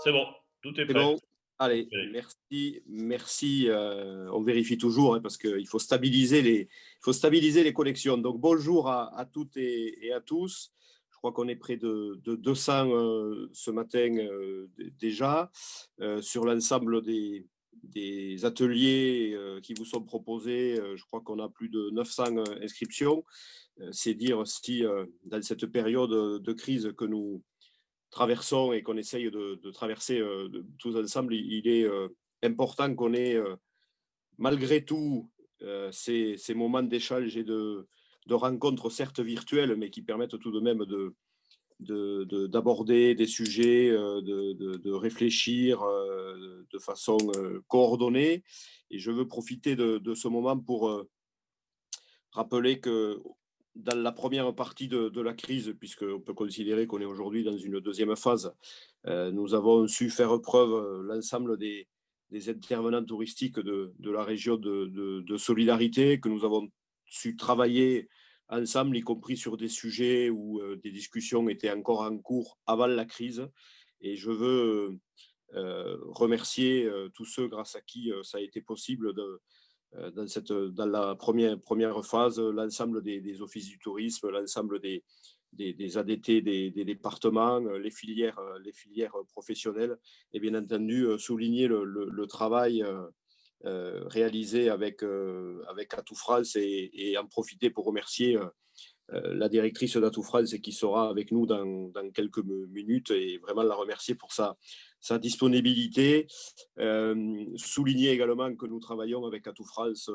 C'est bon, tout est C'est prêt. bon? On Allez, vérifie. merci, on vérifie toujours, hein, parce qu'il faut stabiliser les connexions. Donc bonjour à toutes et à tous. Je crois qu'on est près de 200 ce matin déjà, sur l'ensemble des ateliers qui vous sont proposés. Je crois qu'on a plus de 900 inscriptions. C'est dire si dans cette période de crise que nous traversons et qu'on essaye de traverser tous ensemble, il est important qu'on ait malgré tout ces moments d'échange et de rencontres, certes virtuelles, mais qui permettent tout de même d'aborder des sujets, de réfléchir de façon coordonnée. Et je veux profiter de ce moment pour rappeler que dans la première partie de la crise, puisqu'on peut considérer qu'on est aujourd'hui dans une deuxième phase, nous avons su faire preuve, l'ensemble des intervenants touristiques de la région de solidarité, que nous avons su travailler ensemble, y compris sur des sujets où des discussions étaient encore en cours avant la crise. Et je veux remercier tous ceux grâce à qui ça a été possible dans la première phase, l'ensemble des offices du tourisme, l'ensemble des ADT des départements, les filières professionnelles, et bien entendu souligner le travail réalisé avec Atout France, et en profiter pour remercier la directrice d'Atout France qui sera avec nous dans quelques minutes, et vraiment la remercier pour sa disponibilité. Souligner également que nous travaillons avec Atout France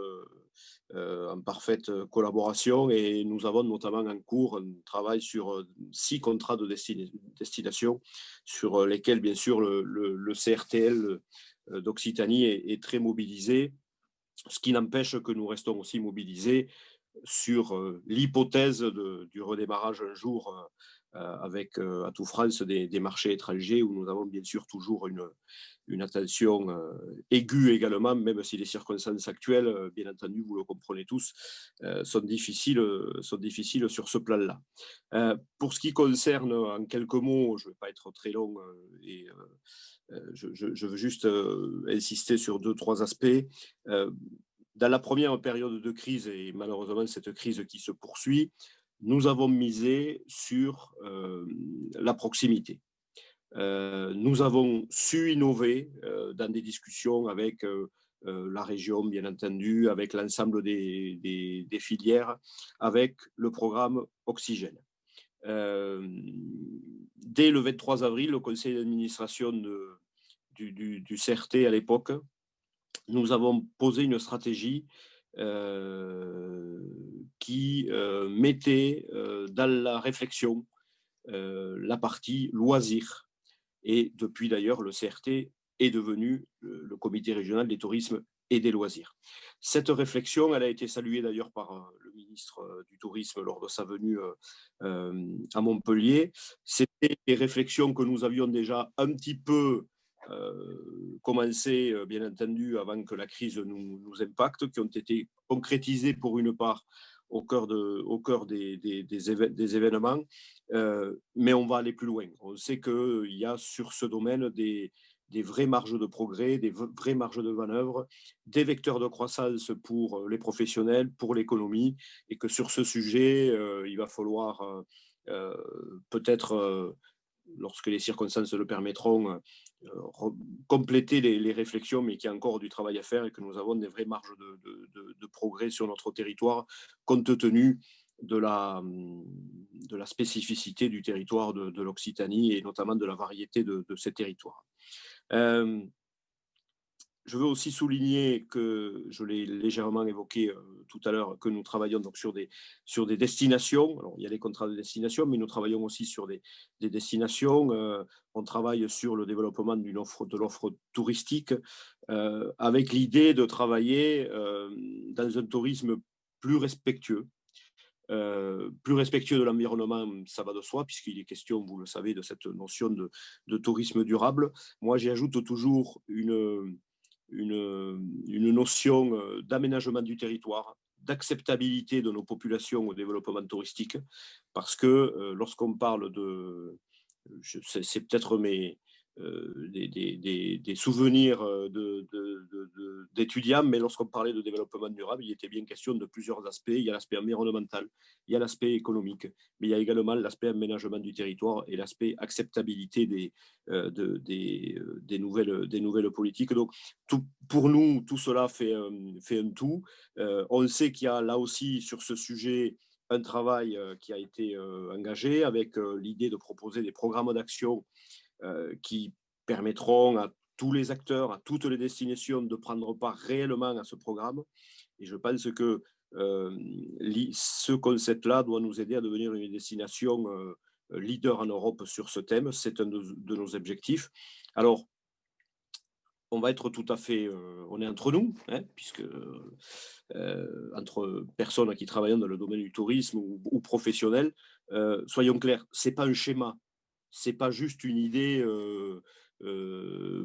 en parfaite collaboration, et nous avons notamment en cours un travail sur 6 contrats de destination sur lesquels, bien sûr, le CRTL d'Occitanie est très mobilisé, ce qui n'empêche que nous restons aussi mobilisés sur l'hypothèse du redémarrage un jour avec Atout France des marchés étrangers, où nous avons bien sûr toujours une attention aiguë également, même si les circonstances actuelles, bien entendu, vous le comprenez tous, sont difficiles sur ce plan-là. Pour ce qui concerne, en quelques mots, je ne vais pas être très long, je veux juste insister sur deux, trois aspects. Euh, dans la première période de crise, et malheureusement cette crise qui se poursuit, nous avons misé sur la proximité. Nous avons su innover dans des discussions avec la région, bien entendu, avec l'ensemble des filières, avec le programme Oxygène. Dès le 23 avril, le conseil d'administration du CRT à l'époque, nous avons posé une stratégie qui mettait dans la réflexion la partie loisirs. Et depuis d'ailleurs, le CRT est devenu le comité régional des tourismes et des loisirs. Cette réflexion, elle a été saluée d'ailleurs par le ministre du Tourisme lors de sa venue à Montpellier. C'était des réflexions que nous avions déjà un petit peu commencé, bien entendu, avant que la crise nous impacte, qui ont été concrétisées pour une part au cœur des événements, mais on va aller plus loin. On sait qu'il y a sur ce domaine des vraies marges de progrès, des vraies marges de manœuvre, des vecteurs de croissance pour les professionnels, pour l'économie, et que sur ce sujet, il va falloir peut-être, lorsque les circonstances le permettront, compléter les réflexions, mais qu'il y a encore du travail à faire, et que nous avons des vraies marges de progrès sur notre territoire, compte tenu de la spécificité du territoire de l'Occitanie, et notamment de la variété de ces territoires. Je veux aussi souligner que, je l'ai légèrement évoqué tout à l'heure, que nous travaillons donc sur des destinations. Alors, il y a les contrats de destination, mais nous travaillons aussi sur des destinations. On travaille sur le développement de l'offre touristique, avec l'idée de travailler dans un tourisme plus respectueux. Plus respectueux de l'environnement, ça va de soi, puisqu'il est question, vous le savez, de cette notion de tourisme durable. Moi, j'y ajoute toujours une notion d'aménagement du territoire, d'acceptabilité de nos populations au développement touristique, parce que lorsqu'on parle c'est peut-être des souvenirs d'étudiants, mais lorsqu'on parlait de développement durable, il était bien question de plusieurs aspects. Il y a l'aspect environnemental, il y a l'aspect économique, mais il y a également l'aspect aménagement du territoire et l'aspect acceptabilité des nouvelles politiques. Donc, pour nous, tout cela fait un tout. On sait qu'il y a là aussi sur ce sujet un travail qui a été engagé avec l'idée de proposer des programmes d'action qui permettront à tous les acteurs, à toutes les destinations de prendre part réellement à ce programme. Et je pense que ce concept-là doit nous aider à devenir une destination leader en Europe sur ce thème. C'est un de nos objectifs. Alors, on va être tout à fait, on est entre nous, hein, puisque entre personnes qui travaillent dans le domaine du tourisme ou professionnels, soyons clairs, c'est pas un schéma, c'est pas juste une idée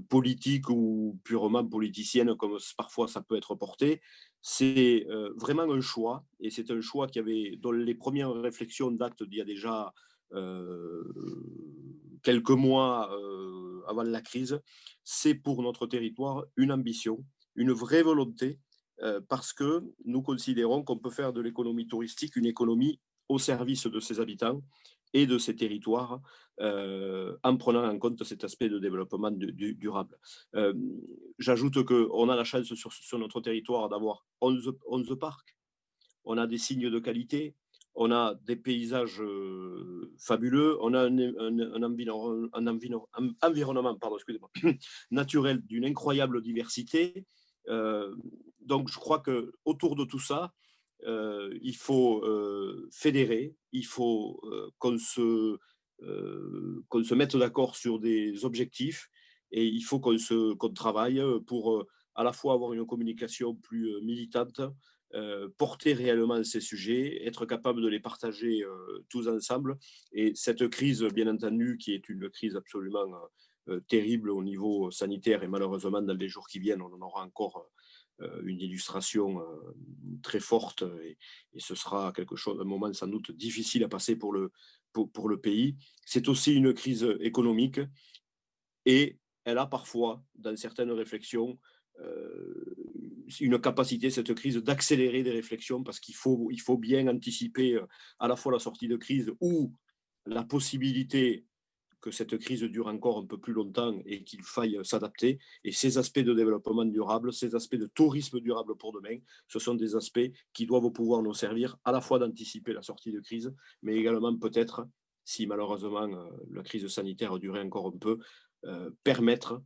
politique ou purement politicienne comme parfois ça peut être porté. C'est vraiment un choix, et c'est un choix dont les premières réflexions datent d'il y a déjà euh, quelques mois avant la crise. C'est pour notre territoire une ambition, une vraie volonté, parce que nous considérons qu'on peut faire de l'économie touristique une économie au service de ses habitants et de ces territoires, en prenant en compte cet aspect de développement durable. J'ajoute qu'on a la chance sur notre territoire d'avoir 11 parcs, on a des signes de qualité, on a des paysages fabuleux, on a un environnement pardon, naturel d'une incroyable diversité. Donc je crois qu'autour de tout ça, il faut fédérer, il faut qu'on se mette d'accord sur des objectifs, et il faut qu'on travaille pour à la fois avoir une communication plus militante, porter réellement ces sujets, être capable de les partager tous ensemble. Et cette crise, bien entendu, qui est une crise absolument terrible au niveau sanitaire, et malheureusement, dans les jours qui viennent, on en aura encore une illustration très forte, et ce sera quelque chose, un moment sans doute difficile à passer pour le pays. C'est aussi une crise économique, et elle a parfois, dans certaines réflexions, une capacité, cette crise, d'accélérer des réflexions, parce il faut bien anticiper à la fois la sortie de crise ou la possibilité que cette crise dure encore un peu plus longtemps et qu'il faille s'adapter. Et ces aspects de développement durable, ces aspects de tourisme durable pour demain, ce sont des aspects qui doivent pouvoir nous servir à la fois d'anticiper la sortie de crise, mais également peut-être, si malheureusement la crise sanitaire durait encore un peu, permettre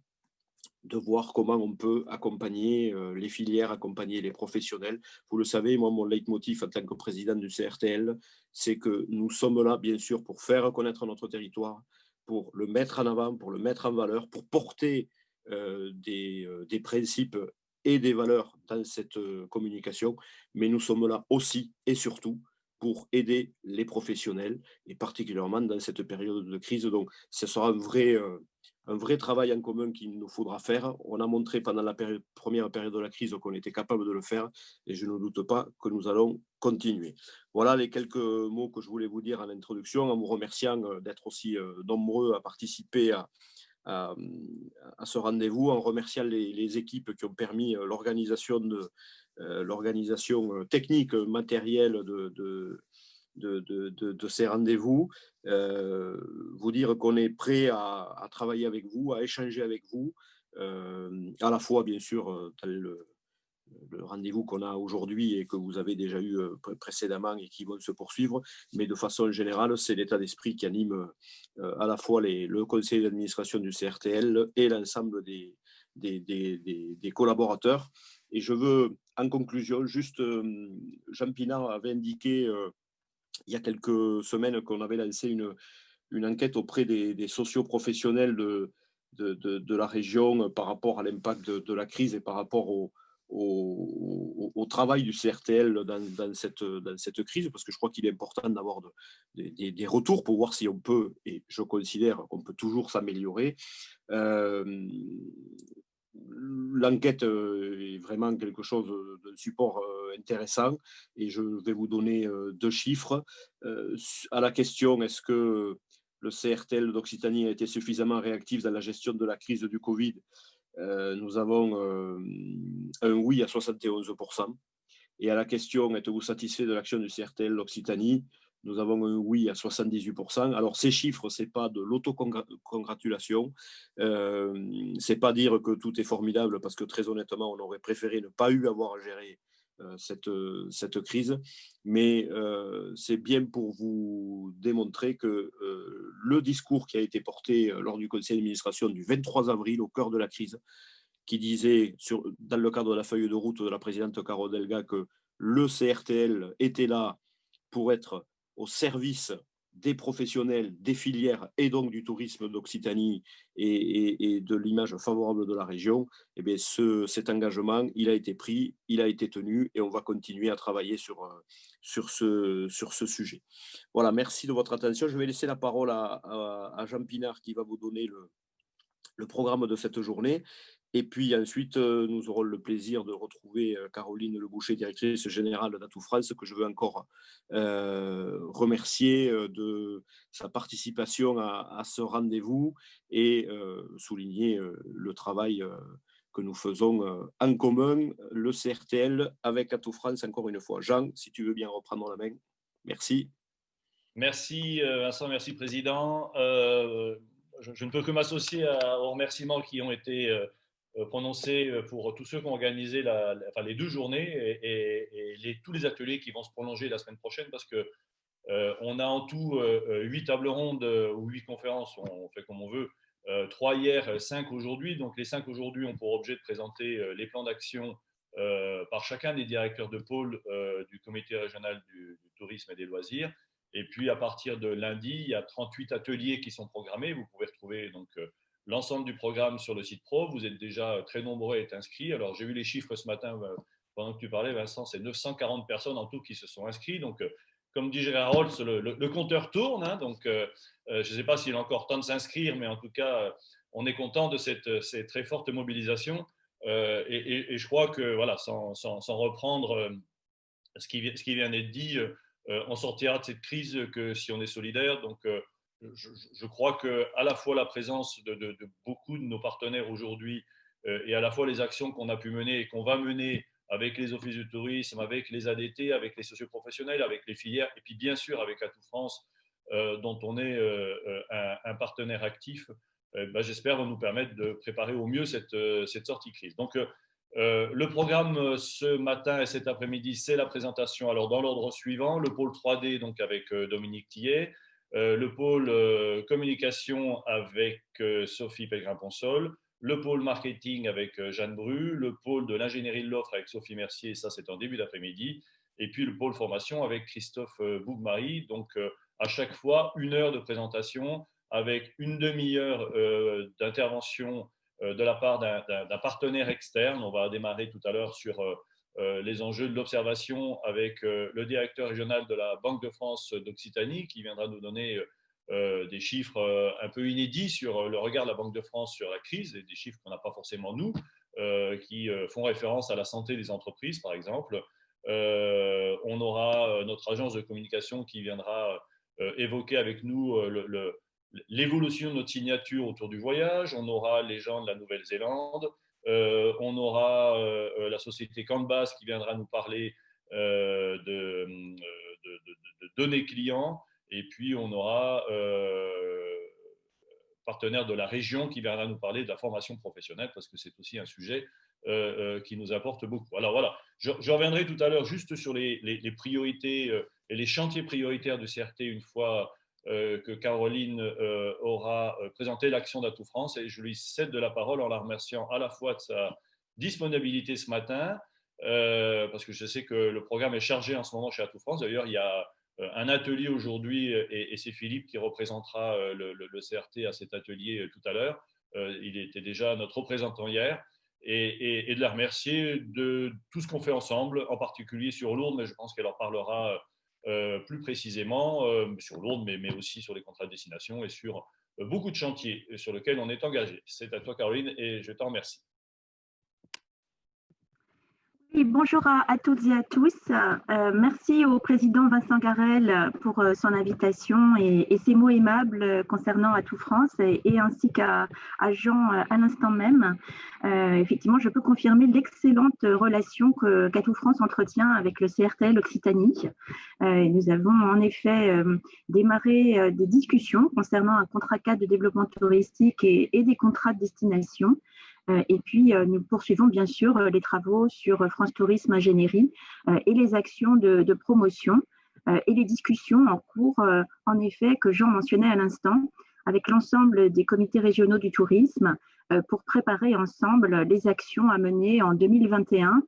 de voir comment on peut accompagner les filières, accompagner les professionnels. Vous le savez, moi, mon leitmotiv en tant que président du CRTL, c'est que nous sommes là, bien sûr, pour faire connaître notre territoire, pour le mettre en avant, pour le mettre en valeur, pour porter des principes et des valeurs dans cette communication, mais nous sommes là aussi et surtout pour aider les professionnels, et particulièrement dans cette période de crise. Donc, ce sera un vrai travail en commun qu'il nous faudra faire. On a montré pendant la première période de la crise qu'on était capable de le faire, et je ne doute pas que nous allons continuer. Voilà les quelques mots que je voulais vous dire en introduction, en vous remerciant d'être aussi nombreux à participer à, à ce rendez-vous, en remerciant les équipes qui ont permis l'organisation technique, matérielle de ces rendez-vous, vous dire qu'on est prêt à travailler avec vous, à échanger avec vous, à la fois bien sûr dans le rendez-vous qu'on a aujourd'hui et que vous avez déjà eu précédemment et qui vont se poursuivre, mais de façon générale, c'est l'état d'esprit qui anime à la fois le conseil d'administration du CRTL et l'ensemble des collaborateurs. Et je veux, en conclusion, juste, Jean Pinard avait indiqué il y a quelques semaines qu'on avait lancé une enquête auprès des socioprofessionnels de la région par rapport à l'impact de la crise et par rapport au travail du CRTL dans cette crise, parce que je crois qu'il est important d'avoir des retours pour voir si on peut, et je considère qu'on peut toujours s'améliorer. L'enquête est vraiment quelque chose de support intéressant, et je vais vous donner deux chiffres. À la question est-ce que le CRTL d'Occitanie a été suffisamment réactif dans la gestion de la crise du Covid. Nous avons un oui à 71%. Et à la question, êtes-vous satisfait de l'action du CRTL d'Occitanie? Nous avons un oui à 78%. Alors, ces chiffres, ce n'est pas de l'autocongratulation. Ce n'est pas dire que tout est formidable, parce que très honnêtement, on aurait préféré ne pas avoir à gérer cette crise. Mais c'est bien pour vous démontrer que le discours qui a été porté lors du conseil d'administration du 23 avril, au cœur de la crise, qui disait, dans le cadre de la feuille de route de la présidente Caro Delga, que le CRTL était là pour être au service des professionnels, des filières et donc du tourisme d'Occitanie et de l'image favorable de la région. Eh bien, cet engagement, il a été pris, il a été tenu et on va continuer à travailler sur ce sujet. Voilà, merci de votre attention. Je vais laisser la parole à Jean Pinard qui va vous donner le programme de cette journée. Et puis ensuite, nous aurons le plaisir de retrouver Caroline Leboucher, directrice générale d'Atout France, que je veux encore remercier de sa participation à ce rendez-vous et souligner le travail que nous faisons en commun, le CRTL avec Atout France, encore une fois. Jean, si tu veux bien reprendre la main. Merci. Merci Vincent, merci Président. Je ne peux que m'associer aux remerciements qui ont été prononcés pour tous ceux qui ont organisé les 2 journées et tous les ateliers qui vont se prolonger la semaine prochaine, parce que on a en tout 8 tables rondes ou 8 conférences, on fait comme on veut, 3 hier, 5 aujourd'hui. Donc les 5 aujourd'hui ont pour objet de présenter les plans d'action par chacun des directeurs de pôle du comité régional du tourisme et des loisirs. Et puis à partir de lundi, il y a 38 ateliers qui sont programmés. Vous pouvez retrouver donc l'ensemble du programme sur le site pro. Vous êtes déjà très nombreux à être inscrits. Alors j'ai vu les chiffres ce matin pendant que tu parlais, Vincent, c'est 940 personnes en tout qui se sont inscrits. Donc comme dit Gérard Holtz, le compteur tourne. Hein, donc je ne sais pas s'il a encore temps de s'inscrire, mais en tout cas, on est content de cette très forte mobilisation. Et je crois que, voilà, sans reprendre ce qui vient d'être dit, on sortira de cette crise que si on est solidaire. Donc, je crois qu'à la fois la présence de beaucoup de nos partenaires aujourd'hui et à la fois les actions qu'on a pu mener et qu'on va mener avec les offices du tourisme, avec les ADT, avec les socioprofessionnels, avec les filières, et puis bien sûr avec Atout France, dont on est un partenaire actif, j'espère, vont nous permettre de préparer au mieux cette sortie crise. Donc, le programme ce matin et cet après-midi, c'est la présentation. Alors, dans l'ordre suivant, le pôle 3D, donc avec Dominique Tillet, le pôle communication avec Sophie Pellegrin-Ponsol, le pôle marketing avec Jeanne Bru, le pôle de l'ingénierie de l'offre avec Sophie Mercier, ça c'est en début d'après-midi, et puis le pôle formation avec Christophe Bougmary. Donc, à chaque fois, 1 heure de présentation avec une demi-heure d'intervention de la part d'un partenaire externe. On va démarrer tout à l'heure sur les enjeux de l'observation avec le directeur régional de la Banque de France d'Occitanie, qui viendra nous donner des chiffres un peu inédits sur le regard de la Banque de France sur la crise, et des chiffres qu'on n'a pas forcément nous, qui font référence à la santé des entreprises, par exemple. On aura notre agence de communication qui viendra évoquer avec nous l'évolution de notre signature autour du voyage. On aura les gens de la Nouvelle-Zélande. On aura la société Canvas qui viendra nous parler de données clients. Et puis, on aura partenaire de la région qui viendra nous parler de la formation professionnelle, parce que c'est aussi un sujet qui nous apporte beaucoup. Alors voilà, je reviendrai tout à l'heure juste sur les priorités et les chantiers prioritaires du CRT une fois que Caroline aura présenté l'action d'Atout France, et je lui cède de la parole en la remerciant à la fois de sa disponibilité ce matin, parce que je sais que le programme est chargé en ce moment chez Atout France. D'ailleurs, il y a un atelier aujourd'hui et c'est Philippe qui représentera le CRT à cet atelier tout à l'heure. Il était déjà notre représentant hier. Et de la remercier de tout ce qu'on fait ensemble, en particulier sur Lourdes, mais je pense qu'elle en parlera plus précisément sur Lourdes, mais aussi sur les contrats de destination et sur beaucoup de chantiers sur lesquels on est engagé. C'est à toi, Caroline, et je t'en remercie. Oui, bonjour à toutes et à tous. Merci au président Vincent Garel pour son invitation et ses mots aimables concernant Atout France et ainsi à Jean à l'instant même. Effectivement, je peux confirmer l'excellente relation qu'Atout France entretient avec le CRTL Occitanie. Nous avons en effet démarré des discussions concernant un contrat cadre de développement touristique et des contrats de destination. Et puis, nous poursuivons bien sûr les travaux sur France Tourisme Ingénierie et les actions de promotion et les discussions en cours, en effet, que Jean mentionnait à l'instant, avec l'ensemble des comités régionaux du tourisme pour préparer ensemble les actions à mener en 2021,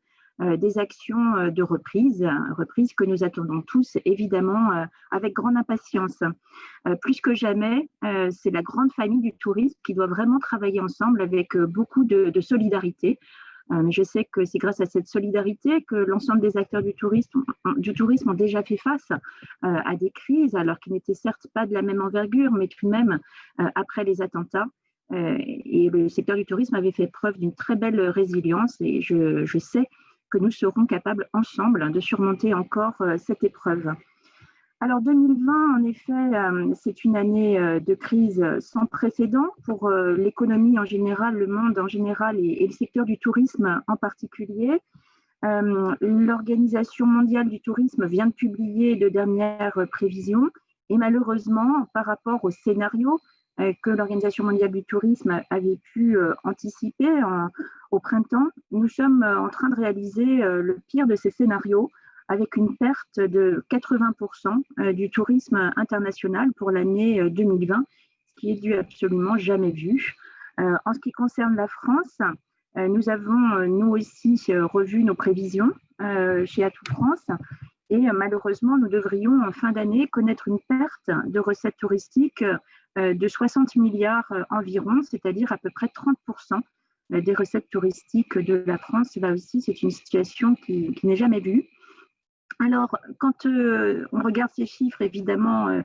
des actions de reprise que nous attendons tous évidemment avec grande impatience. Plus que jamais, c'est la grande famille du tourisme qui doit vraiment travailler ensemble avec beaucoup de solidarité. Je sais que c'est grâce à cette solidarité que l'ensemble des acteurs du tourisme ont déjà fait face à des crises, alors qu'ils n'étaient certes pas de la même envergure, mais tout de même après les attentats. Et le secteur du tourisme avait fait preuve d'une très belle résilience et je sais que nous serons capables ensemble de surmonter encore cette épreuve. Alors 2020, en effet, c'est une année de crise sans précédent pour l'économie en général, le monde en général et le secteur du tourisme en particulier. L'Organisation mondiale du tourisme vient de publier de dernières prévisions et malheureusement, par rapport au scénario que l'Organisation mondiale du tourisme avait pu anticiper au printemps, nous sommes en train de réaliser le pire de ces scénarios, avec une perte de 80% du tourisme international pour l'année 2020, ce qui est du absolument jamais vu. En ce qui concerne la France, nous avons nous aussi revu nos prévisions chez Atout France et malheureusement nous devrions en fin d'année connaître une perte de recettes touristiques de 60 milliards environ, c'est-à-dire à peu près 30% des recettes touristiques de la France. Là aussi, c'est une situation qui n'est jamais vue. Alors, quand on regarde ces chiffres, évidemment,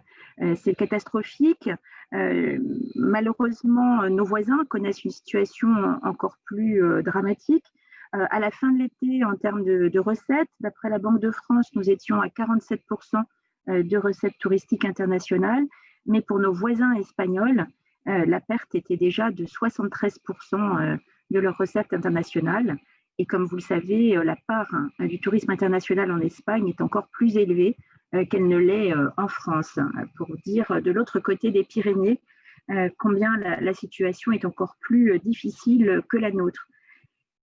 c'est catastrophique. Malheureusement, nos voisins connaissent une situation encore plus dramatique. À la fin de l'été, en termes de recettes, d'après la Banque de France, nous étions à 47% de recettes touristiques internationales, mais pour nos voisins espagnols, la perte était déjà de 73% de leurs recettes internationales. Et comme vous le savez, la part du tourisme international en Espagne est encore plus élevée qu'elle ne l'est en France. Pour dire de l'autre côté des Pyrénées, combien la situation est encore plus difficile que la nôtre.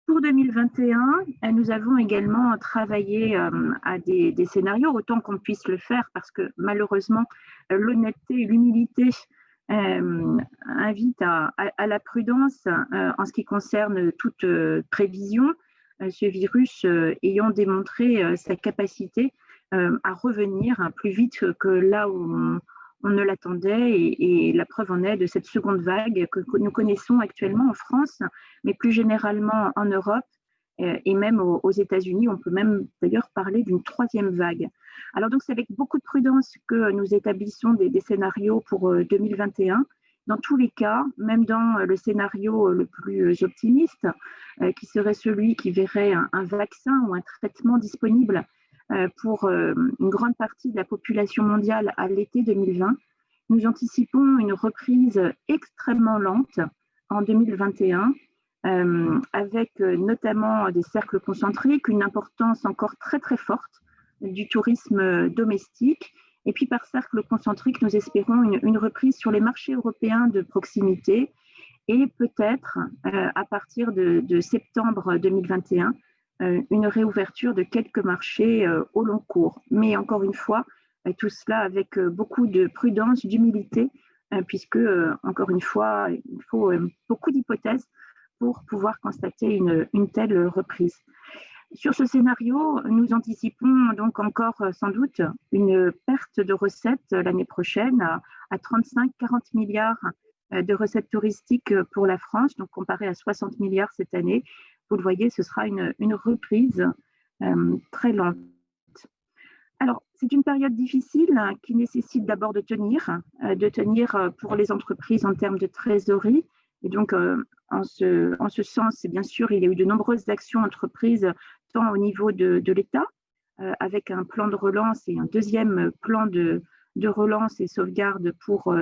Pour 2021, nous avons également travaillé à des scénarios, autant qu'on puisse le faire, parce que malheureusement, l'honnêteté et l'humilité invitent à la prudence en ce qui concerne toute prévision, ce virus ayant démontré sa capacité à revenir plus vite que là où on ne l'attendait et la preuve en est de cette seconde vague que nous connaissons actuellement en France, mais plus généralement en Europe et même aux États-Unis. On peut même d'ailleurs parler d'une troisième vague. Alors donc c'est avec beaucoup de prudence que nous établissons des scénarios pour 2021. Dans tous les cas, même dans le scénario le plus optimiste, qui serait celui qui verrait un vaccin ou un traitement disponible pour une grande partie de la population mondiale à l'été 2020, nous anticipons une reprise extrêmement lente en 2021, avec notamment des cercles concentriques, une importance encore très très forte du tourisme domestique. Et puis par cercle concentrique, nous espérons une reprise sur les marchés européens de proximité et peut-être à partir de septembre 2021, une réouverture de quelques marchés au long cours. Mais encore une fois, tout cela avec beaucoup de prudence, d'humilité, puisque, encore une fois, il faut beaucoup d'hypothèses pour pouvoir constater une telle reprise. Sur ce scénario, nous anticipons donc encore sans doute une perte de recettes l'année prochaine à 35-40 milliards de recettes touristiques pour la France, donc comparé à 60 milliards cette année. Vous le voyez, ce sera une reprise très lente. Alors, c'est une période difficile qui nécessite d'abord de tenir pour les entreprises en termes de trésorerie. Et donc, en ce sens, bien sûr, il y a eu de nombreuses actions entreprises tant au niveau de l'État, avec un plan de relance et un deuxième plan de relance et sauvegarde pour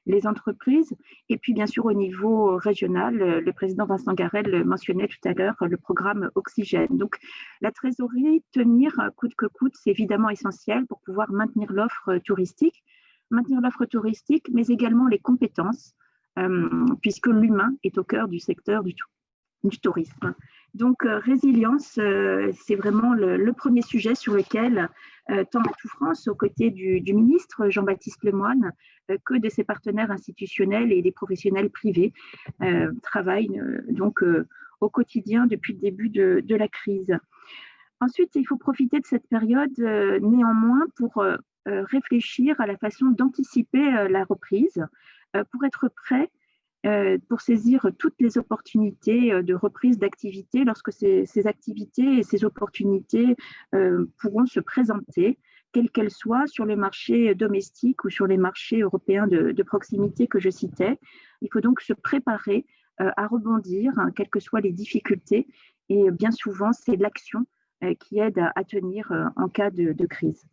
les entreprises. Et puis, bien sûr, au niveau régional, le président Vincent Garel mentionnait tout à l'heure le programme Oxygène. Donc, la trésorerie, tenir coûte que coûte, c'est évidemment essentiel pour pouvoir maintenir l'offre touristique, mais également les compétences, puisque l'humain est au cœur du secteur du tourisme. Donc, résilience, c'est vraiment le premier sujet sur lequel tant Atout France, aux côtés du ministre Jean-Baptiste Lemoyne, que de ses partenaires institutionnels et des professionnels privés, travaillent donc au quotidien depuis le début de la crise. Ensuite, il faut profiter de cette période néanmoins pour réfléchir à la façon d'anticiper la reprise, pour être prêt pour saisir toutes les opportunités de reprise d'activité lorsque ces activités et ces opportunités pourront se présenter, quelles qu'elles soient, sur les marchés domestiques ou sur les marchés européens de proximité que je citais. Il faut donc se préparer à rebondir, quelles que soient les difficultés, et bien souvent, c'est l'action qui aide à tenir en cas de crise.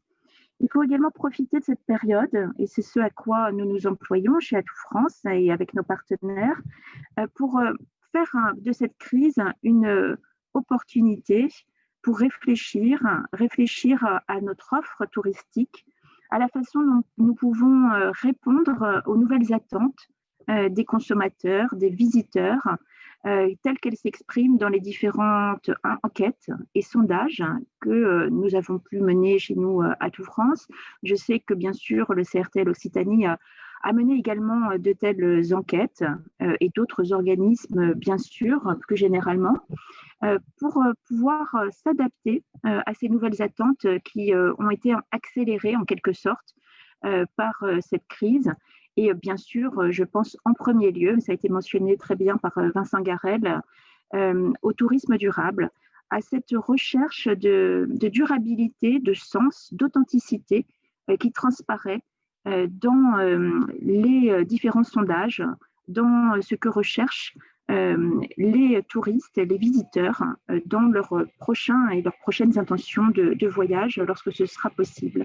Il faut également profiter de cette période, et c'est ce à quoi nous nous employons chez Atout France et avec nos partenaires, pour faire de cette crise une opportunité pour réfléchir à notre offre touristique, à la façon dont nous pouvons répondre aux nouvelles attentes des consommateurs, des visiteurs, telles qu'elles s'expriment dans les différentes enquêtes et sondages que nous avons pu mener chez nous à Atout France. Je sais que bien sûr le CRTL Occitanie a mené également de telles enquêtes et d'autres organismes bien sûr plus généralement pour pouvoir s'adapter à ces nouvelles attentes qui ont été accélérées en quelque sorte par cette crise. Et bien sûr, je pense en premier lieu, ça a été mentionné très bien par Vincent Garel, au tourisme durable, à cette recherche de durabilité, de sens, d'authenticité qui transparaît dans les différents sondages, dans ce que recherchent les touristes, les visiteurs dans leurs prochains et leurs prochaines intentions de voyage lorsque ce sera possible.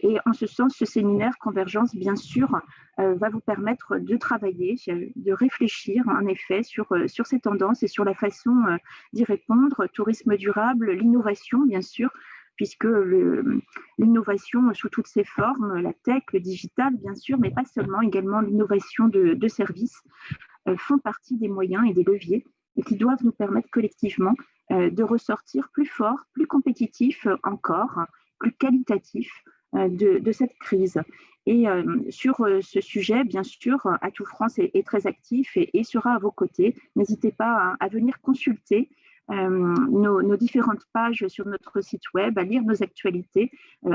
Et en ce sens, ce séminaire Convergence, bien sûr, va vous permettre de travailler, de réfléchir en effet sur ces tendances et sur la façon d'y répondre. Tourisme durable, l'innovation, bien sûr, puisque l'innovation sous toutes ses formes, la tech, le digital, bien sûr, mais pas seulement, également l'innovation de services, font partie des moyens et des leviers et qui doivent nous permettre collectivement de ressortir plus forts, plus compétitifs encore, plus qualitatifs de cette crise. Et sur ce sujet, bien sûr, Atout France est très actif et sera à vos côtés. N'hésitez pas à venir consulter nos différentes pages sur notre site web, à lire nos actualités,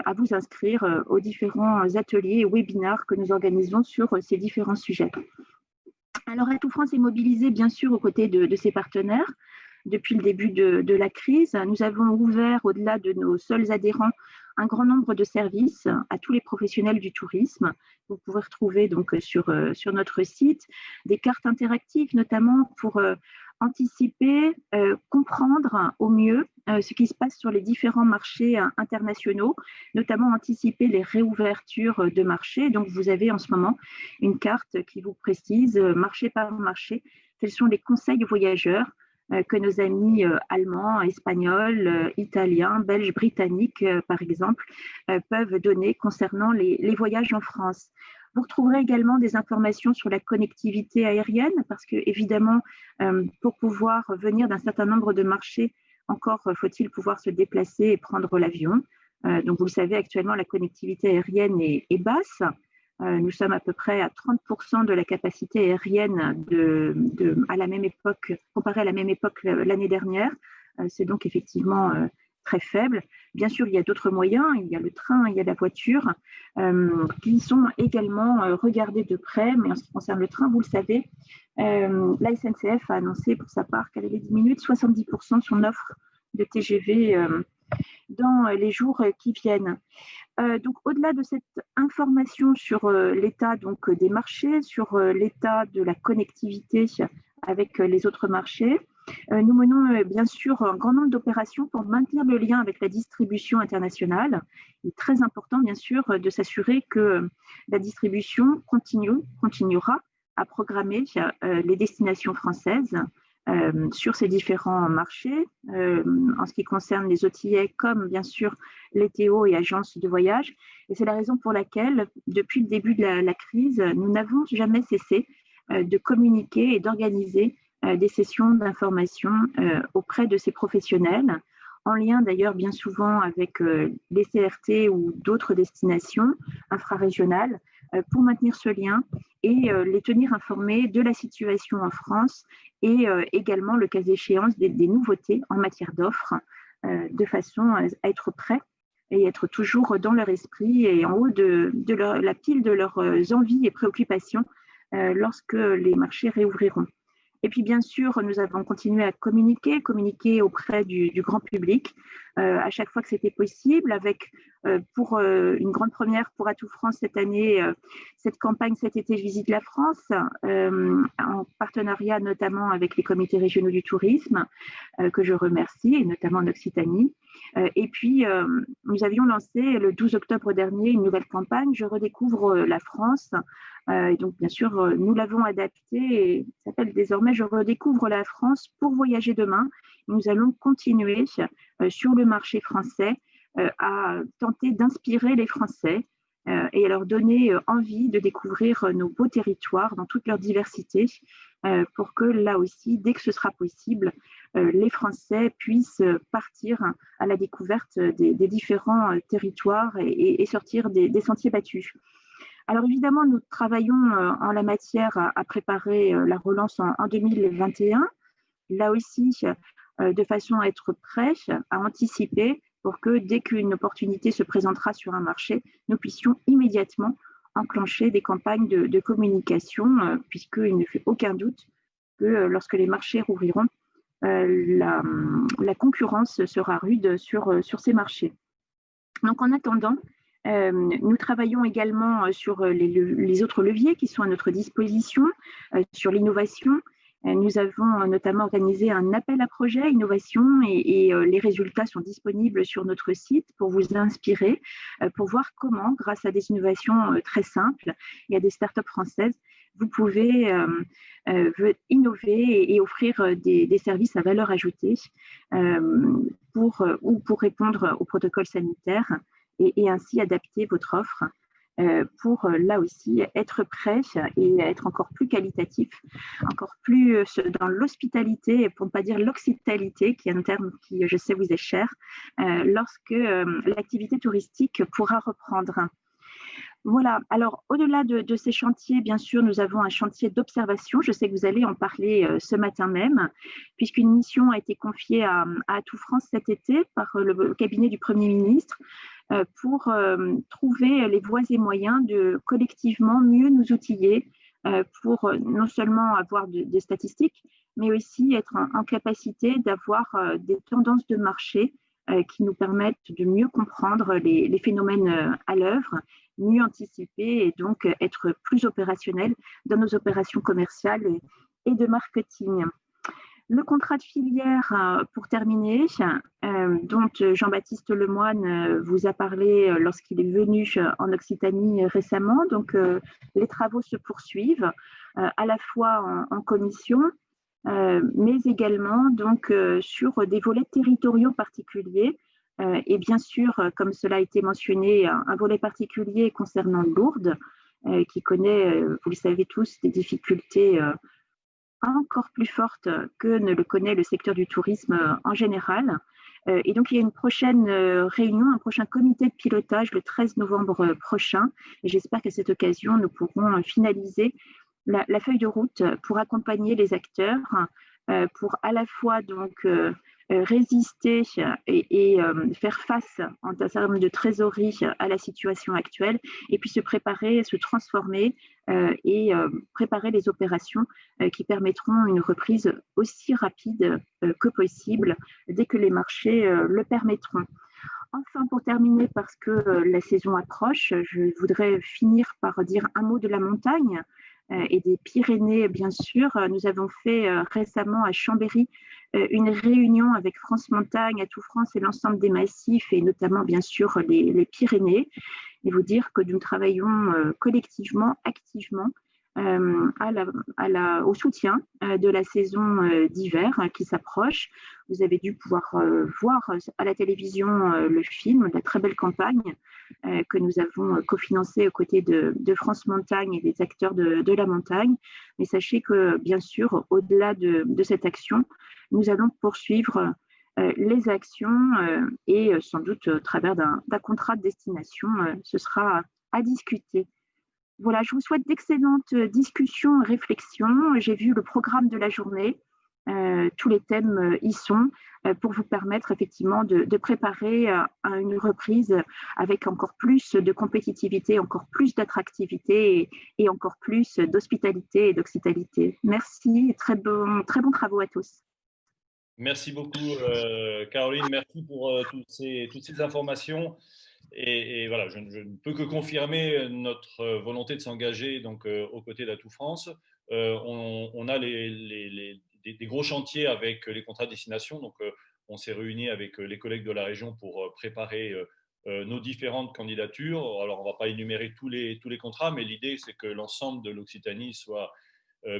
à vous inscrire aux différents ateliers et webinaires que nous organisons sur ces différents sujets. Alors, Atout France est mobilisé, bien sûr, aux côtés de ses partenaires. Depuis le début de la crise, nous avons ouvert, au-delà de nos seuls adhérents, un grand nombre de services à tous les professionnels du tourisme. Vous pouvez retrouver donc sur notre site des cartes interactives, notamment pour anticiper, comprendre au mieux ce qui se passe sur les différents marchés internationaux, notamment anticiper les réouvertures de marchés. Donc, vous avez en ce moment une carte qui vous précise, marché par marché, quels sont les conseils aux voyageurs que nos amis allemands, espagnols, italiens, belges, britanniques, par exemple, peuvent donner concernant les voyages en France. Vous retrouverez également des informations sur la connectivité aérienne, parce que évidemment, pour pouvoir venir d'un certain nombre de marchés, encore faut-il pouvoir se déplacer et prendre l'avion. Donc, vous le savez, actuellement, la connectivité aérienne est basse. Nous sommes à peu près à 30% de la capacité aérienne à la même époque, comparée à la même époque l'année dernière. C'est donc effectivement très faible. Bien sûr, il y a d'autres moyens, il y a le train, il y a la voiture, qui sont également regardés de près. Mais en ce qui concerne le train, vous le savez, la SNCF a annoncé pour sa part qu'elle allait diminuer de 70% son offre de TGV dans les jours qui viennent. Donc, au-delà de cette information sur l'état des marchés, sur l'état de la connectivité avec les autres marchés, Nous menons bien sûr un grand nombre d'opérations pour maintenir le lien avec la distribution internationale. Il est très important bien sûr de s'assurer que la distribution continuera à programmer les destinations françaises sur ces différents marchés, en ce qui concerne les OTA comme bien sûr les TO et agences de voyage. Et c'est la raison pour laquelle, depuis le début de la crise, nous n'avons jamais cessé de communiquer et d'organiser des sessions d'information auprès de ces professionnels, en lien d'ailleurs bien souvent avec les CRT ou d'autres destinations infrarégionales, pour maintenir ce lien et les tenir informés de la situation en France et également, le cas échéant, des nouveautés en matière d'offres, de façon à être prêts et être toujours dans leur esprit et en haut de la pile de leurs envies et préoccupations lorsque les marchés réouvriront. Et puis, bien sûr, nous avons continué à communiquer auprès du grand public à chaque fois que c'était possible, avec pour une grande première pour Atout France cette année, cette campagne cet été Je visite la France, en partenariat notamment avec les comités régionaux du tourisme, que je remercie, et notamment en Occitanie. Et puis, nous avions lancé le 12 octobre dernier une nouvelle campagne, Je redécouvre la France. Et donc, bien sûr, nous l'avons adapté et ça s'appelle désormais Je redécouvre la France pour voyager demain. Nous allons continuer sur le marché français à tenter d'inspirer les Français et à leur donner envie de découvrir nos beaux territoires dans toute leur diversité pour que là aussi, dès que ce sera possible, les Français puissent partir à la découverte des différents territoires et sortir des sentiers battus. Alors évidemment, nous travaillons en la matière à préparer la relance en 2021, là aussi de façon à être prêts, à anticiper pour que dès qu'une opportunité se présentera sur un marché, nous puissions immédiatement enclencher des campagnes de communication, puisqu'il ne fait aucun doute que lorsque les marchés rouvriront, la concurrence sera rude sur ces marchés. Donc en attendant, nous travaillons également sur les autres leviers qui sont à notre disposition, sur l'innovation. Nous avons notamment organisé un appel à projet innovation et les résultats sont disponibles sur notre site pour vous inspirer, pour voir comment, grâce à des innovations très simples et à des startups françaises, vous pouvez innover et offrir des services à valeur ajoutée pour répondre aux protocoles sanitaires et ainsi adapter votre offre pour là aussi être prêt et être encore plus qualitatif, encore plus dans l'hospitalité, pour ne pas dire l'occitalité, qui est un terme qui, je sais, vous est cher, lorsque l'activité touristique pourra reprendre. Voilà, alors au-delà de ces chantiers, bien sûr, nous avons un chantier d'observation. Je sais que vous allez en parler ce matin même, puisqu'une mission a été confiée à Atout France cet été par le cabinet du Premier ministre pour trouver les voies et moyens de collectivement mieux nous outiller pour non seulement avoir des statistiques, mais aussi être en capacité d'avoir des tendances de marché qui nous permettent de mieux comprendre les phénomènes à l'œuvre, mieux anticiper et donc être plus opérationnel dans nos opérations commerciales et de marketing. Le contrat de filière, pour terminer, dont Jean-Baptiste Lemoine vous a parlé lorsqu'il est venu en Occitanie récemment. Donc, les travaux se poursuivent à la fois en commission, mais également donc, sur des volets territoriaux particuliers. Et bien sûr, comme cela a été mentionné, un volet particulier concernant Lourdes, qui connaît, vous le savez tous, des difficultés encore plus forte que ne le connaît le secteur du tourisme en général. Et donc, il y a une prochaine réunion, un prochain comité de pilotage le 13 novembre prochain. Et j'espère qu'à cette occasion, nous pourrons finaliser la feuille de route pour accompagner les acteurs, pour à la fois donc résister et faire face en termes de trésorerie à la situation actuelle et puis se préparer, se transformer et préparer les opérations qui permettront une reprise aussi rapide que possible dès que les marchés le permettront. Enfin, pour terminer, parce que la saison approche, je voudrais finir par dire un mot de la montagne. et des Pyrénées, bien sûr. Nous avons fait récemment à Chambéry une réunion avec France Montagne, Atout France et l'ensemble des massifs, et notamment, bien sûr, les Pyrénées. Et vous dire que nous travaillons collectivement, activement, au soutien de la saison d'hiver qui s'approche. Vous avez dû pouvoir voir à la télévision le film, la très belle campagne que nous avons cofinancée aux côtés de France Montagne et des acteurs de la montagne. Mais sachez que, bien sûr, au-delà de cette action, nous allons poursuivre les actions et sans doute au travers d'un contrat de destination, ce sera à discuter. Voilà, je vous souhaite d'excellentes discussions et réflexions. J'ai vu le programme de la journée. Tous les thèmes y sont pour vous permettre effectivement de préparer à une reprise avec encore plus de compétitivité, encore plus d'attractivité et encore plus d'hospitalité et d'occitalité. Merci et très bons travaux à tous. Merci beaucoup, Caroline. Merci pour toutes ces informations. Et voilà, je ne peux que confirmer notre volonté de s'engager donc aux côtés d'Atout France. On a des gros chantiers avec les contrats de destination. Donc, on s'est réunis avec les collègues de la région pour préparer nos différentes candidatures. Alors, on ne va pas énumérer tous les contrats, mais l'idée, c'est que l'ensemble de l'Occitanie soit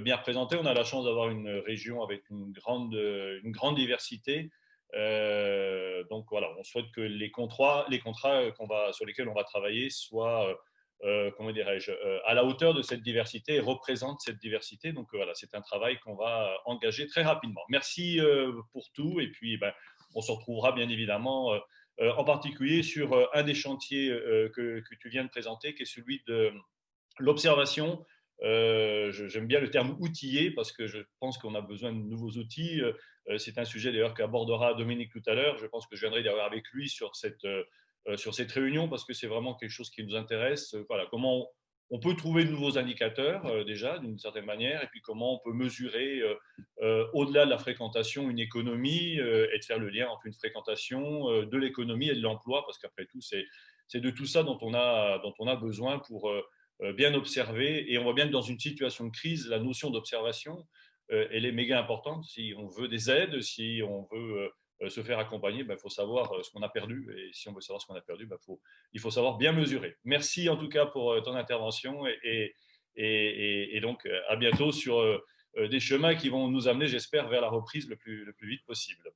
bien représenté. On a la chance d'avoir une région avec une grande diversité. Donc voilà, on souhaite que les contrats sur lesquels on va travailler soient, comment dirais-je, à la hauteur de cette diversité et représentent cette diversité. Donc voilà, c'est un travail qu'on va engager très rapidement. Merci pour tout et puis on se retrouvera bien évidemment en particulier sur un des chantiers que tu viens de présenter, qui est celui de l'observation. J'aime bien le terme outillé parce que je pense qu'on a besoin de nouveaux outils. C'est un sujet d'ailleurs qu'abordera Dominique tout à l'heure. Je pense que je viendrai d'ailleurs avec lui sur cette réunion parce que c'est vraiment quelque chose qui nous intéresse. Voilà, comment on peut trouver de nouveaux indicateurs déjà d'une certaine manière et puis comment on peut mesurer au-delà de la fréquentation une économie et de faire le lien entre une fréquentation de l'économie et de l'emploi parce qu'après tout c'est de tout ça dont on a besoin pour bien observer. Et on voit bien que dans une situation de crise, la notion d'observation, elle est méga importante. Si on veut des aides, si on veut se faire accompagner, il faut savoir ce qu'on a perdu. Et si on veut savoir ce qu'on a perdu, il faut savoir bien mesurer. Merci en tout cas pour ton intervention et donc à bientôt sur des chemins qui vont nous amener, j'espère, vers la reprise le plus vite possible.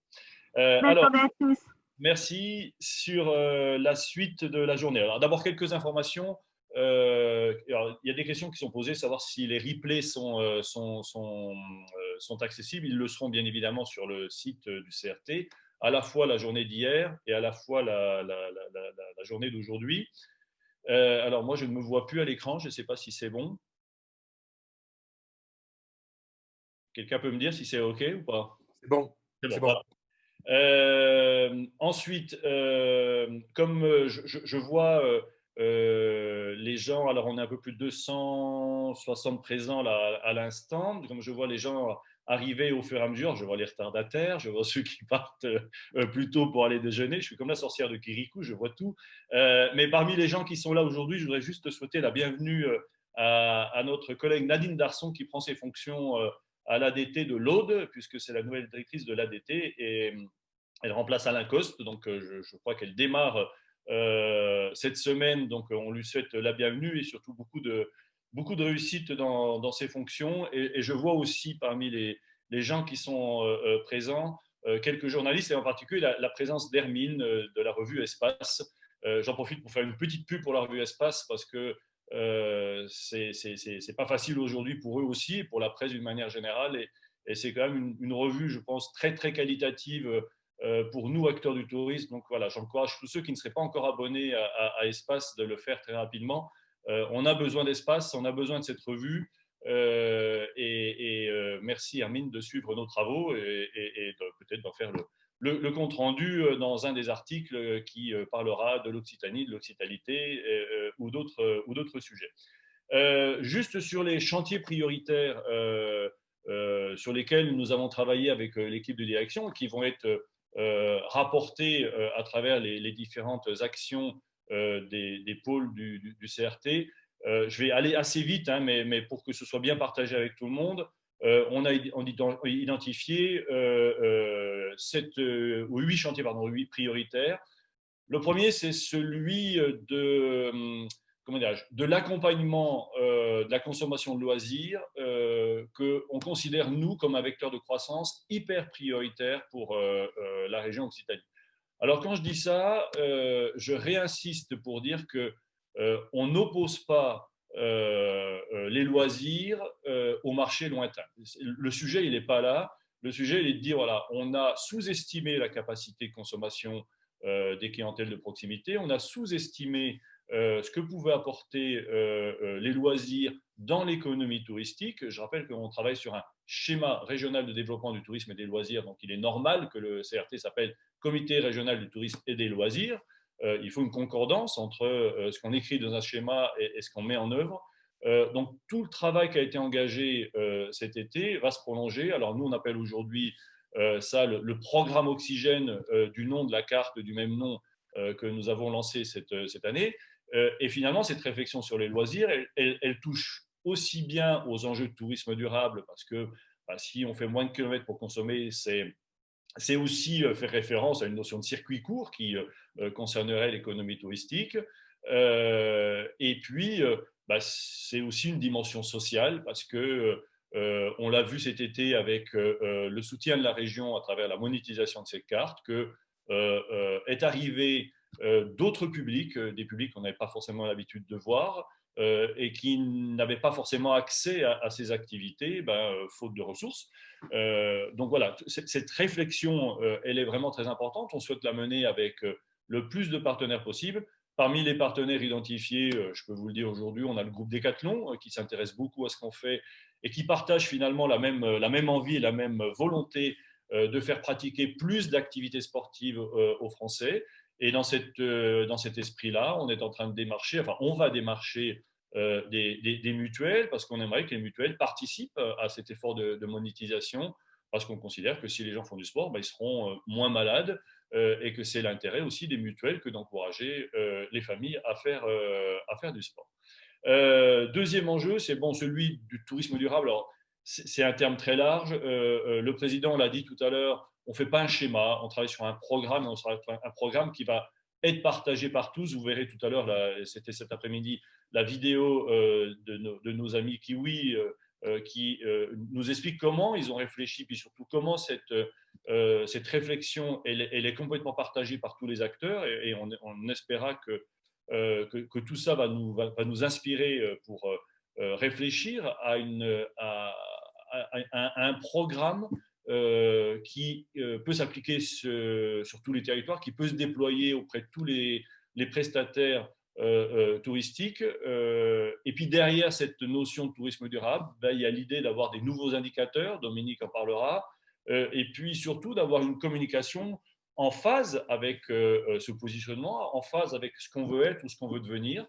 Alors, à tous. merci sur la suite de la journée. Alors d'abord quelques informations. Alors, il y a des questions qui sont posées, savoir si les replays sont accessibles. Ils le seront bien évidemment sur le site du CRT, à la fois la journée d'hier et à la fois la journée d'aujourd'hui. Alors moi, je ne me vois plus à l'écran, je ne sais pas si c'est bon. Quelqu'un peut me dire si c'est OK ou pas? C'est bon. C'est bon, c'est bon. voilà. Ensuite, comme je vois les gens, alors on est un peu plus de 260 présents là, à l'instant, comme je vois les gens arriver au fur et à mesure, je vois les retardataires, je vois ceux qui partent plus tôt pour aller déjeuner, je suis comme la sorcière de Kirikou, je vois tout. Mais parmi les gens qui sont là aujourd'hui, je voudrais juste souhaiter la bienvenue à notre collègue Nadine Darson qui prend ses fonctions à l'ADT de l'Aude, puisque c'est la nouvelle directrice de l'ADT, et elle remplace Alain Coste, donc je crois qu'elle démarre cette semaine, donc on lui souhaite la bienvenue et surtout beaucoup de réussite dans ses fonctions. Et je vois aussi parmi les gens qui sont présents quelques journalistes, et en particulier la présence d'Hermine de la revue Espace. J'en profite pour faire une petite pub pour la revue Espace parce que c'est pas facile aujourd'hui pour eux aussi, pour la presse d'une manière générale, et c'est quand même une revue, je pense, très très qualitative pour nous, acteurs du tourisme. Donc voilà, j'encourage tous ceux qui ne seraient pas encore abonnés à Espace de le faire très rapidement. On a besoin d'Espace, on a besoin de cette revue. Merci Hermine de suivre nos travaux et peut-être d'en faire le compte rendu dans un des articles qui parlera de l'Occitanie, de l'occitalité ou d'autres sujets. Juste sur les chantiers prioritaires sur lesquels nous avons travaillé avec l'équipe de direction, qui vont être rapportés à travers les différentes actions des pôles du CRT. je vais aller assez vite, hein, mais pour que ce soit bien partagé avec tout le monde, on a identifié 8 chantiers, pardon, 8 prioritaires. Le premier, c'est celui de l'accompagnement de la consommation de loisirs qu'on considère, nous, comme un vecteur de croissance hyper prioritaire pour la région Occitanie. Alors, quand je dis ça, je réinsiste pour dire qu'on n'oppose pas les loisirs au marché lointain. Le sujet, il n'est pas là. Le sujet, il est de dire, voilà, on a sous-estimé la capacité de consommation des clientèles de proximité, on a sous-estimé ce que pouvaient apporter les loisirs dans l'économie touristique. Je rappelle qu'on travaille sur un schéma régional de développement du tourisme et des loisirs, donc il est normal que le CRT s'appelle Comité régional du tourisme et des loisirs. Il faut une concordance entre ce qu'on écrit dans un schéma et ce qu'on met en œuvre. Donc tout le travail qui a été engagé cet été va se prolonger. Alors nous, on appelle aujourd'hui ça le programme Oxygène du nom de la carte du même nom que nous avons lancé cette année. Et finalement, cette réflexion sur les loisirs, elle touche aussi bien aux enjeux de tourisme durable, parce que si on fait moins de kilomètres pour consommer, c'est aussi faire référence à une notion de circuit court qui concernerait l'économie touristique. Et puis, c'est aussi une dimension sociale parce que on l'a vu cet été avec le soutien de la région à travers la monétisation de cette carte, que est arrivé d'autres publics, des publics qu'on n'avait pas forcément l'habitude de voir, et qui n'avaient pas forcément accès à ces activités, faute de ressources. Donc voilà, cette réflexion, elle est vraiment très importante. On souhaite la mener avec le plus de partenaires possible. Parmi les partenaires identifiés, je peux vous le dire aujourd'hui, on a le groupe Decathlon qui s'intéresse beaucoup à ce qu'on fait et qui partage finalement la même envie et la même volonté de faire pratiquer plus d'activités sportives aux Français. Et dans cet esprit-là, on est en train de démarcher, enfin on va démarcher des mutuelles, parce qu'on aimerait que les mutuelles participent à cet effort de monétisation, parce qu'on considère que si les gens font du sport, ils seront moins malades, et que c'est l'intérêt aussi des mutuelles que d'encourager les familles à faire du sport. Deuxième enjeu, c'est celui du tourisme durable. Alors, c'est un terme très large. Le président l'a dit tout à l'heure, on ne fait pas un schéma, on travaille sur un programme, un programme qui va être partagé par tous. Vous verrez tout à l'heure, c'était cet après-midi, la vidéo de nos amis Kiwi qui nous explique comment ils ont réfléchi, puis surtout comment cette réflexion elle est complètement partagée par tous les acteurs, et on espérera que tout ça va nous inspirer pour réfléchir à un programme qui peut s'appliquer sur tous les territoires, qui peut se déployer auprès de tous les prestataires touristiques. Et puis derrière cette notion de tourisme durable, il y a l'idée d'avoir des nouveaux indicateurs, Dominique en parlera, et puis surtout d'avoir une communication en phase avec ce positionnement, en phase avec ce qu'on veut être ou ce qu'on veut devenir.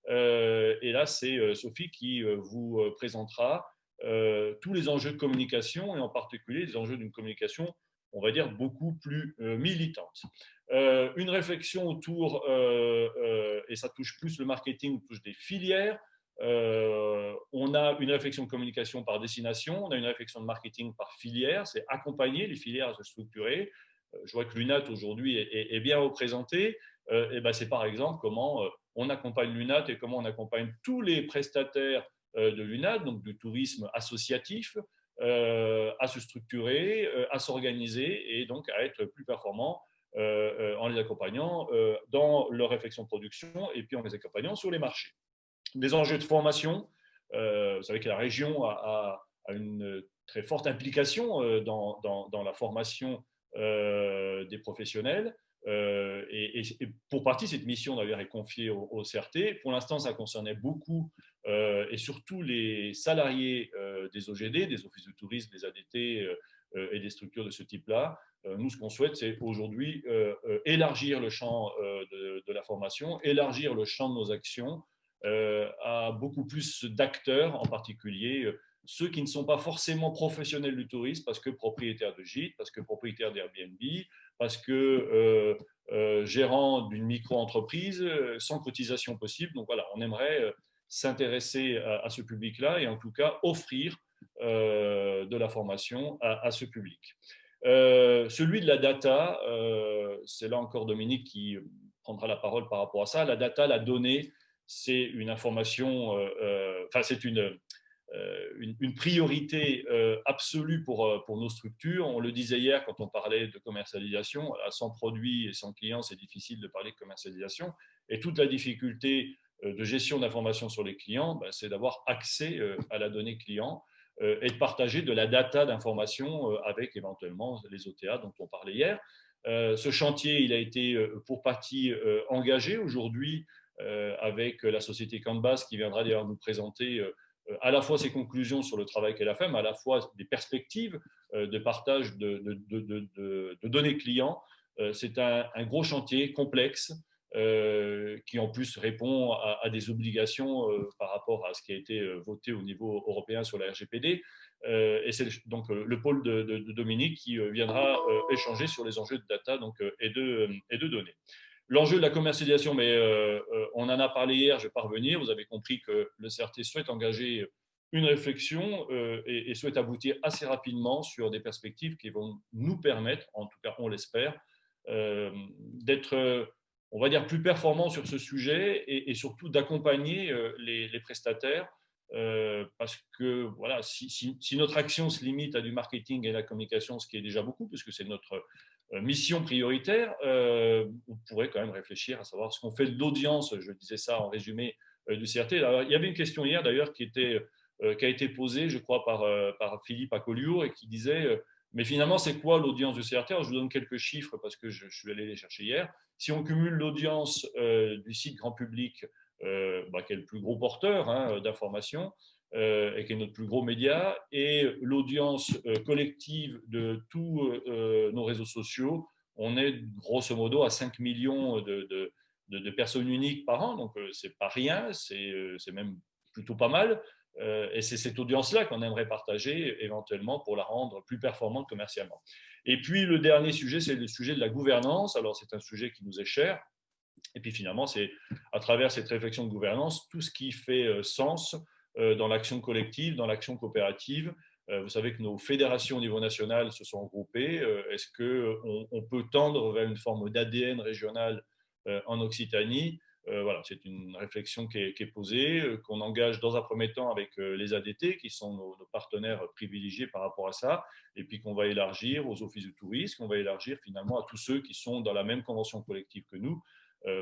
Et là, c'est Sophie qui vous présentera tous les enjeux de communication, et en particulier les enjeux d'une communication, on va dire, beaucoup plus militante. Une réflexion autour, et ça touche plus le marketing, touche des filières. On a une réflexion de communication par destination, on a une réflexion de marketing par filière, c'est accompagner les filières à se structurer. Je vois que l'UNAT aujourd'hui est bien représenté. C'est par exemple comment on accompagne l'UNAT et comment on accompagne tous les prestataires de l'UNAT, donc du tourisme associatif, à se structurer, à s'organiser et donc à être plus performants en les accompagnant dans leur réflexion de production et puis en les accompagnant sur les marchés. Des enjeux de formation, vous savez que la région a une très forte implication dans la formation des professionnels. Et pour partie, cette mission d'ailleurs est confiée au CRT. Pour l'instant, ça concernait beaucoup et surtout les salariés des OGD, des offices de tourisme, des ADT et des structures de ce type-là. Nous, ce qu'on souhaite, c'est aujourd'hui élargir le champ de la formation, élargir le champ de nos actions à beaucoup plus d'acteurs, en particulier ceux qui ne sont pas forcément professionnels du tourisme, parce que propriétaires de gîtes, parce que propriétaires d'Airbnb, parce que gérants d'une micro-entreprise sans cotisation possible. Donc voilà, on aimerait s'intéresser à ce public-là et en tout cas offrir de la formation à ce public. Celui de la data, c'est là encore Dominique qui prendra la parole par rapport à ça. La data, la donnée, c'est une information, c'est une priorité absolue pour nos structures. On le disait hier quand on parlait de commercialisation. Sans produit et sans client, c'est difficile de parler de commercialisation. Et toute la difficulté de gestion d'informations sur les clients, c'est d'avoir accès à la donnée client et de partager de la data d'information avec éventuellement les OTA dont on parlait hier. Ce chantier, il a été pour partie engagé aujourd'hui avec la société Canvas qui viendra d'ailleurs nous présenter à la fois ses conclusions sur le travail qu'elle a fait, mais à la fois des perspectives de partage de données clients. C'est un gros chantier complexe qui en plus répond à des obligations par rapport à ce qui a été voté au niveau européen sur la RGPD. Et c'est donc le pôle de Dominique qui viendra échanger sur les enjeux de data et de données. L'enjeu de la commercialisation, mais on en a parlé hier, je ne vais pas revenir. Vous avez compris que le CRT souhaite engager une réflexion et souhaite aboutir assez rapidement sur des perspectives qui vont nous permettre, en tout cas on l'espère, d'être, on va dire, plus performants sur ce sujet et surtout d'accompagner les prestataires. Parce que voilà, si notre action se limite à du marketing et de la communication, ce qui est déjà beaucoup, puisque c'est notre mission prioritaire, on pourrait quand même réfléchir à savoir ce qu'on fait de l'audience, je disais ça en résumé du CRT. Alors, il y avait une question hier d'ailleurs qui a été posée, je crois, par Philippe Accoliour et qui disait mais finalement, c'est quoi l'audience du CRT? Alors, je vous donne quelques chiffres parce que je suis allé les chercher hier. Si on cumule l'audience du site grand public, qui est le plus gros porteur d'informations et qui est notre plus gros média, et l'audience collective de tous nos réseaux sociaux, on est grosso modo à 5 millions de personnes uniques par an, donc c'est pas rien, c'est même plutôt pas mal. Et c'est cette audience-là qu'on aimerait partager éventuellement pour la rendre plus performante commercialement. Et puis le dernier sujet, c'est le sujet de la gouvernance. Alors c'est un sujet qui nous est cher. Et puis finalement, c'est à travers cette réflexion de gouvernance, tout ce qui fait sens dans l'action collective, dans l'action coopérative. Vous savez que nos fédérations au niveau national se sont regroupées. Est-ce qu'on peut tendre vers une forme d'ADN régional en Occitanie? Voilà, c'est une réflexion qui est posée, qu'on engage dans un premier temps avec les ADT, qui sont nos partenaires privilégiés par rapport à ça, et puis qu'on va élargir aux offices de tourisme, qu'on va élargir finalement à tous ceux qui sont dans la même convention collective que nous,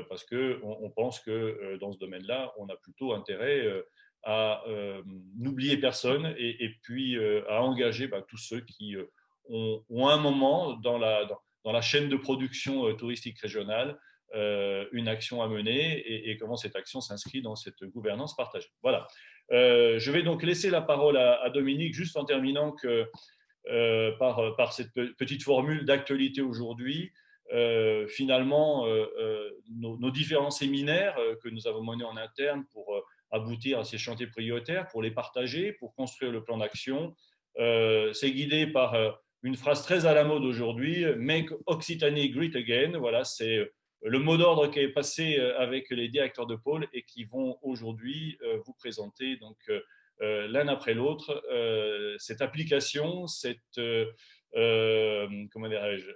parce qu'on pense que dans ce domaine-là, on a plutôt intérêt à n'oublier personne et puis à engager tous ceux qui ont un moment dans la chaîne de production touristique régionale une action à mener et comment cette action s'inscrit dans cette gouvernance partagée. Voilà. Je vais donc laisser la parole à Dominique, juste en terminant que, par cette petite formule d'actualité aujourd'hui. Finalement, nos différents séminaires que nous avons menés en interne pour aboutir à ces chantiers prioritaires, pour les partager, pour construire le plan d'action, c'est guidé par une phrase très à la mode aujourd'hui, « Make Occitanie great again ». Voilà, c'est le mot d'ordre qui est passé avec les directeurs de pôle et qui vont aujourd'hui vous présenter donc l'un après l'autre cette application, comment dirais-je,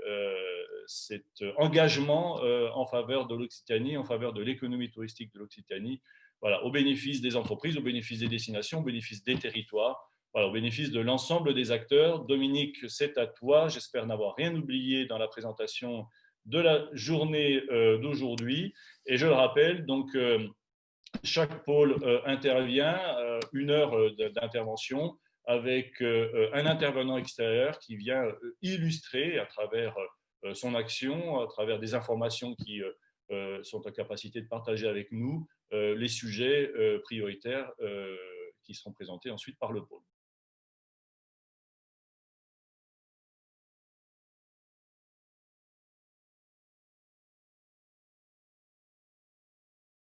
cet engagement en faveur de l'Occitanie, en faveur de l'économie touristique de l'Occitanie, voilà, au bénéfice des entreprises, au bénéfice des destinations, au bénéfice des territoires, voilà, au bénéfice de l'ensemble des acteurs. Dominique, c'est à toi. J'espère n'avoir rien oublié dans la présentation de la journée d'aujourd'hui. Et je le rappelle, donc, chaque pôle intervient, 1 heure d'intervention avec un intervenant extérieur qui vient illustrer à travers son action, à travers des informations qui sont en capacité de partager avec nous les sujets prioritaires qui seront présentés ensuite par le pôle.